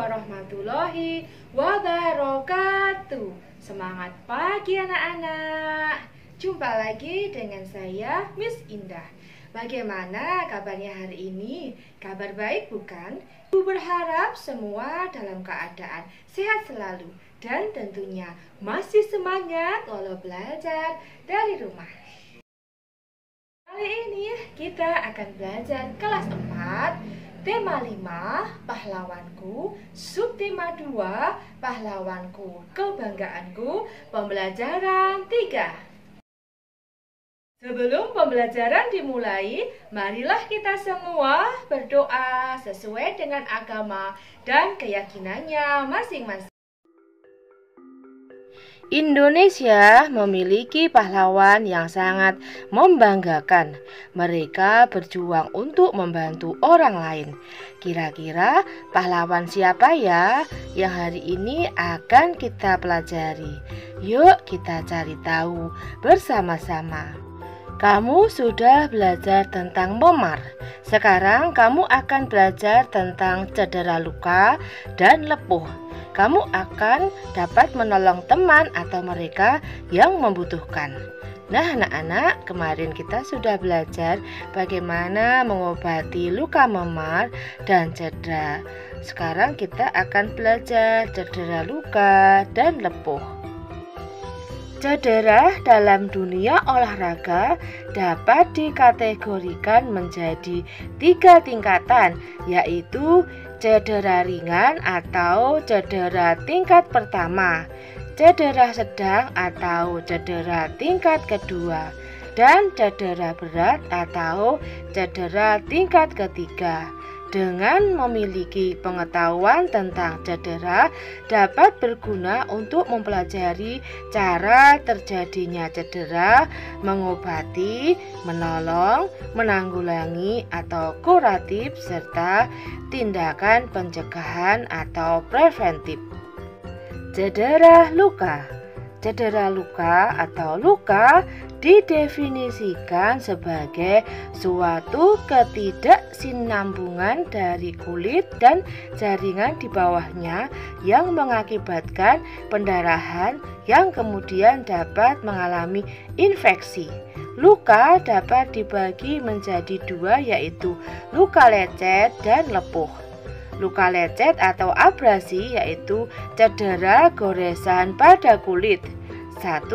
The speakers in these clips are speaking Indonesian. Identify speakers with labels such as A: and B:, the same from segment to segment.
A: warahmatullahi wabarakatuh. Semangat pagi anak-anak. Jumpa lagi dengan saya Miss Indah. Bagaimana kabarnya hari ini? Kabar baik bukan? Ibu berharap semua dalam keadaan sehat selalu dan tentunya masih semangat walau belajar dari rumah. Kali ini kita akan belajar kelas 4, tema 5, pahlawanku, subtema 2, pahlawanku, kebanggaanku, pembelajaran 3. Sebelum pembelajaran dimulai, marilah kita semua berdoa sesuai dengan agama dan keyakinannya masing-masing. Indonesia memiliki pahlawan yang sangat membanggakan. Mereka berjuang untuk membantu orang lain. Kira-kira pahlawan siapa ya yang hari ini akan kita pelajari? Yuk kita cari tahu bersama-sama. Kamu sudah belajar tentang memar. Sekarang kamu akan belajar tentang cedera luka dan lepuh. Kamu akan dapat menolong teman atau mereka yang membutuhkan. Nah anak-anak, kemarin kita sudah belajar bagaimana mengobati luka memar dan cedera. Sekarang kita akan belajar cedera luka dan lepuh. Cedera dalam dunia olahraga dapat dikategorikan menjadi 3 tingkatan, yaitu cedera ringan atau cedera tingkat pertama, cedera sedang atau cedera tingkat kedua, dan cedera berat atau cedera tingkat ketiga. Dengan memiliki pengetahuan tentang cedera dapat berguna untuk mempelajari cara terjadinya cedera, mengobati, menolong, menanggulangi atau kuratif, serta tindakan pencegahan atau preventif. Cedera luka. Cedera luka atau luka didefinisikan sebagai suatu ketidaksinambungan dari kulit dan jaringan di bawahnya yang mengakibatkan pendarahan yang kemudian dapat mengalami infeksi. Luka dapat dibagi menjadi 2, yaitu luka lecet dan lepuh. Luka lecet atau abrasi yaitu cedera goresan pada kulit. 1.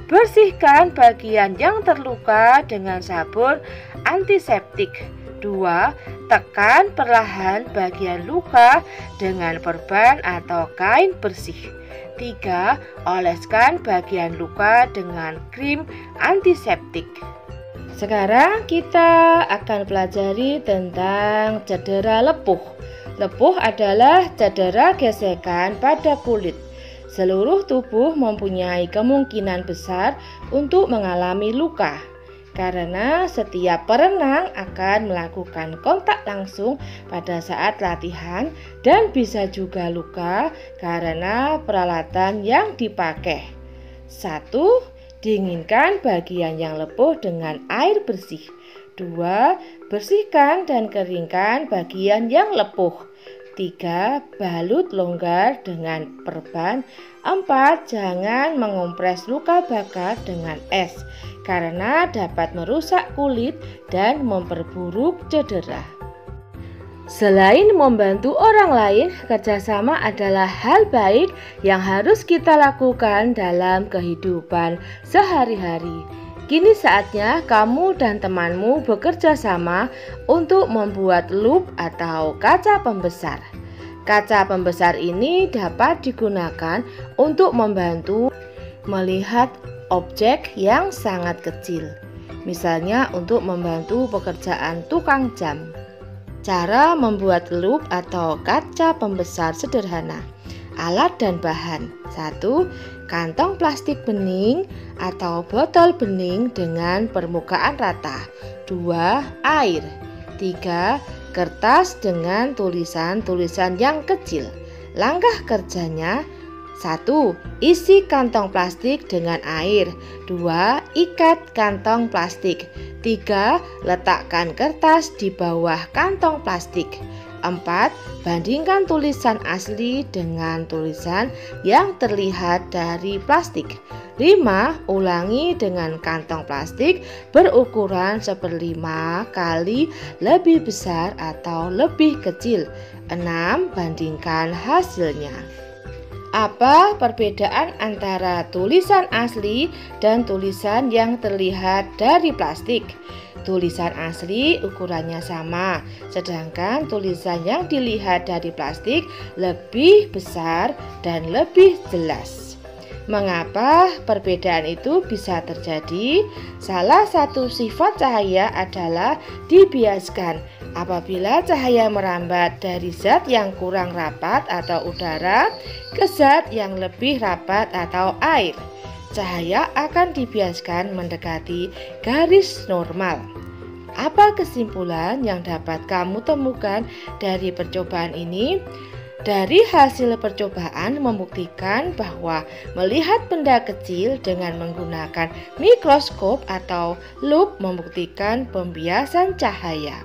A: Bersihkan bagian yang terluka dengan sabun antiseptik. 2. Tekan perlahan bagian luka dengan perban atau kain bersih. 3. Oleskan bagian luka dengan krim antiseptik. Sekarang kita akan pelajari tentang cedera lepuh. Lepuh adalah cedera gesekan pada kulit. Seluruh tubuh mempunyai kemungkinan besar untuk mengalami luka, karena setiap perenang akan melakukan kontak langsung pada saat latihan dan bisa juga luka karena peralatan yang dipakai. 1. Dinginkan bagian yang lepuh dengan air bersih. 2. Bersihkan dan keringkan bagian yang lepuh. 3. Balut longgar dengan perban. 4. Jangan mengompres luka bakar dengan es karena dapat merusak kulit dan memperburuk cedera. Selain membantu orang lain, kerjasama adalah hal baik yang harus kita lakukan dalam kehidupan sehari-hari. Kini saatnya kamu dan temanmu bekerja sama untuk membuat loop atau kaca pembesar. Kaca pembesar ini dapat digunakan untuk membantu melihat objek yang sangat kecil. Misalnya untuk membantu pekerjaan tukang jam. Cara membuat loop atau kaca pembesar sederhana. Alat dan bahan. 1. Kantong plastik bening atau botol bening dengan permukaan rata. 2. Air. 3. Kertas dengan tulisan-tulisan yang kecil. Langkah kerjanya: 1. Isi kantong plastik dengan air. 2. Ikat kantong plastik. 3. Letakkan kertas di bawah kantong plastik. 4. Bandingkan tulisan asli dengan tulisan yang terlihat dari plastik. 5. Ulangi dengan kantong plastik berukuran 1/5 kali lebih besar atau lebih kecil. 6. Bandingkan hasilnya. Apa perbedaan antara tulisan asli dan tulisan yang terlihat dari plastik? Tulisan asli ukurannya sama, sedangkan tulisan yang dilihat dari plastik lebih besar dan lebih jelas. Mengapa perbedaan itu bisa terjadi? Salah satu sifat cahaya adalah dibiaskan. Apabila cahaya merambat dari zat yang kurang rapat atau udara ke zat yang lebih rapat atau air, cahaya akan dibiaskan mendekati garis normal. Apa kesimpulan yang dapat kamu temukan dari percobaan ini? Dari hasil percobaan membuktikan bahwa melihat benda kecil dengan menggunakan mikroskop atau lup membuktikan pembiasan cahaya.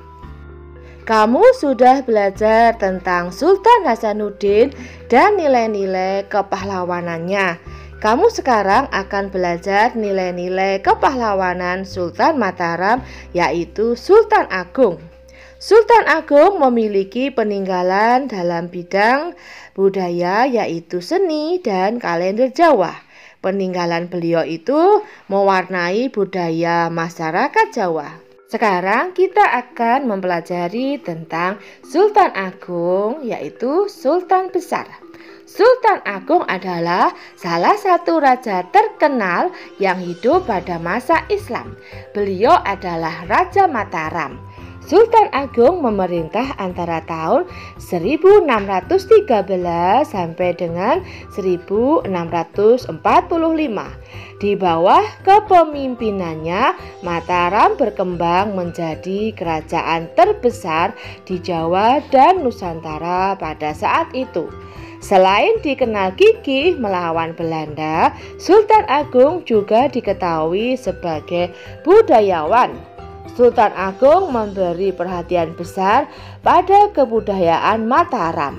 A: Kamu sudah belajar tentang Sultan Hasanuddin dan nilai-nilai kepahlawanannya. Kamu sekarang akan belajar nilai-nilai kepahlawanan Sultan Mataram, yaitu Sultan Agung. Sultan Agung memiliki peninggalan dalam bidang budaya, yaitu seni dan kalender Jawa. Peninggalan beliau itu mewarnai budaya masyarakat Jawa. Sekarang kita akan mempelajari tentang Sultan Agung, yaitu Sultan Besar. Sultan Agung adalah salah satu raja terkenal yang hidup pada masa Islam. Beliau adalah Raja Mataram. Sultan Agung memerintah antara tahun 1613 sampai dengan 1645. Di bawah kepemimpinannya, Mataram berkembang menjadi kerajaan terbesar di Jawa dan Nusantara pada saat itu. Selain dikenal gigih melawan Belanda, Sultan Agung juga diketahui sebagai budayawan. Sultan Agung memberi perhatian besar pada kebudayaan Mataram.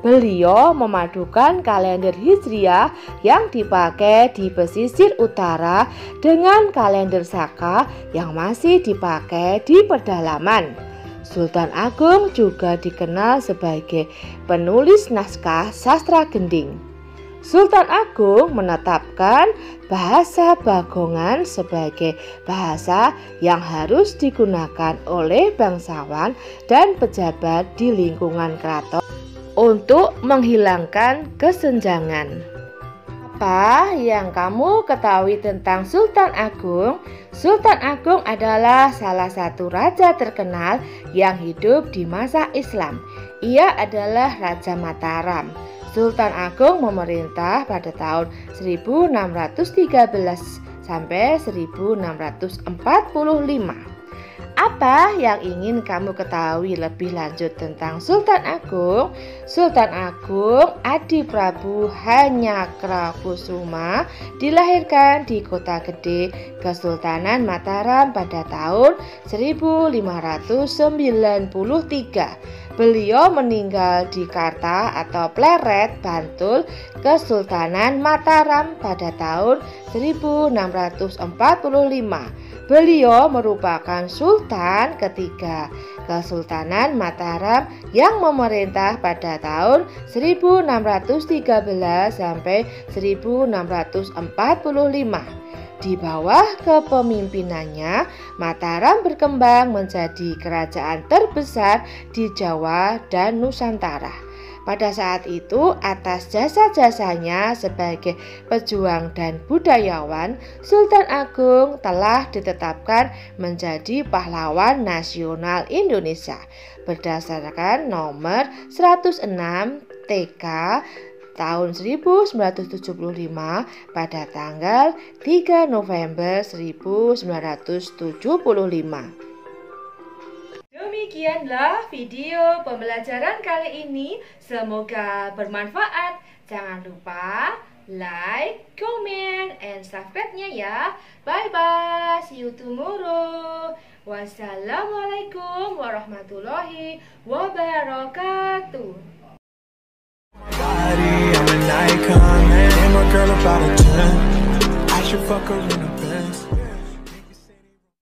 A: Beliau memadukan kalender Hijriah yang dipakai di pesisir utara dengan kalender Saka yang masih dipakai di pedalaman. Sultan Agung juga dikenal sebagai penulis naskah sastra gending. Sultan Agung menetapkan bahasa Bagongan sebagai bahasa yang harus digunakan oleh bangsawan dan pejabat di lingkungan keraton untuk menghilangkan kesenjangan. Apa yang kamu ketahui tentang Sultan Agung? Sultan Agung adalah salah satu raja terkenal yang hidup di masa Islam. Ia adalah Raja Mataram. Sultan Agung memerintah pada tahun 1613 sampai 1645. Apa yang ingin kamu ketahui lebih lanjut tentang Sultan Agung? Sultan Agung Adi Prabu Hanyakrakusuma dilahirkan di Kota Gede, Kesultanan Mataram pada tahun 1593. Beliau meninggal di Karta atau Pleret, Bantul, Kesultanan Mataram pada tahun 1645. Beliau merupakan sultan ketiga Kesultanan Mataram yang memerintah pada tahun 1613 sampai 1645. Di bawah kepemimpinannya, Mataram berkembang menjadi kerajaan terbesar di Jawa dan Nusantara. Pada saat itu, atas jasa-jasanya sebagai pejuang dan budayawan, Sultan Agung telah ditetapkan menjadi pahlawan nasional Indonesia berdasarkan nomor 106 TK tahun 1975 pada tanggal 3 November 1975. Demikianlah video pembelajaran kali ini. Semoga bermanfaat. Jangan lupa like, comment, and subscribe-nya ya. Bye bye. See you tomorrow. Wassalamualaikum warahmatullahi wabarakatuh.
B: I'm an icon, man. And my girl about a 10. I should fuck her in